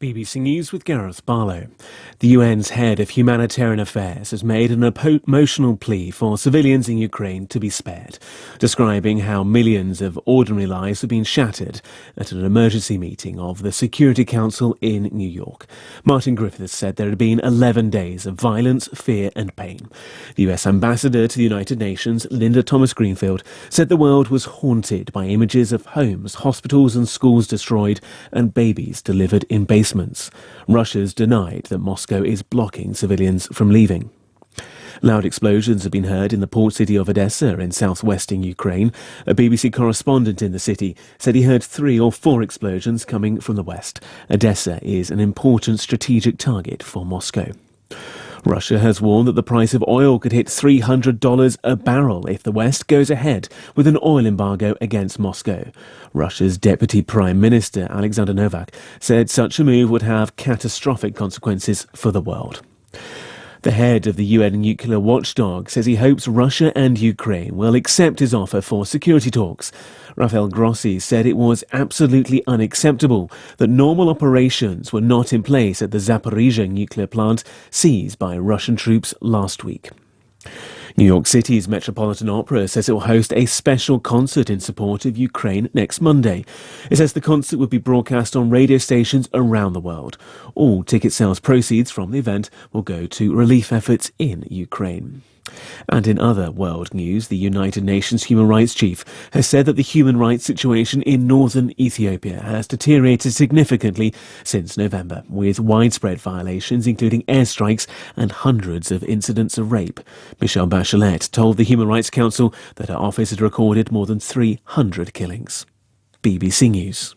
BBC News with Gareth Barlow. The UN's head of humanitarian affairs has made an emotional plea for civilians in Ukraine to be spared, describing how millions of ordinary lives have been shattered at an emergency meeting of the Security Council in New York. Martin Griffiths said there had been 11 days of violence, fear and pain. The US ambassador to the United Nations, Linda Thomas-Greenfield, said the world was haunted by images of homes, hospitals and schools destroyed and babies delivered in basements. Russia's denied that Moscow is blocking civilians from leaving. Loud explosions have been heard in the port city of Odessa in southwestern Ukraine. A BBC correspondent in the city said he heard 3 or 4 explosions coming from the west. Odessa is an important strategic target for Moscow. Russia has warned that the price of oil could hit $300 a barrel if the West goes ahead with an oil embargo against Moscow. Russia's Deputy Prime Minister Alexander Novak said such a move would have catastrophic consequences for the world. The head of the UN nuclear watchdog says he hopes Russia and Ukraine will accept his offer for security talks. Rafael Grossi said it was absolutely unacceptable that normal operations were not in place at the Zaporizhzhia nuclear plant seized by Russian troops last week. New York City's Metropolitan Opera says it will host a special concert in support of Ukraine next Monday. It says the concert will be broadcast on radio stations around the world. All ticket sales proceeds from the event will go to relief efforts in Ukraine. And in other world news, the United Nations Human Rights Chief has said that the human rights situation in northern Ethiopia has deteriorated significantly since November, with widespread violations including airstrikes and hundreds of incidents of rape. Michelle Bachelet told the Human Rights Council that her office had recorded more than 300 killings. BBC News.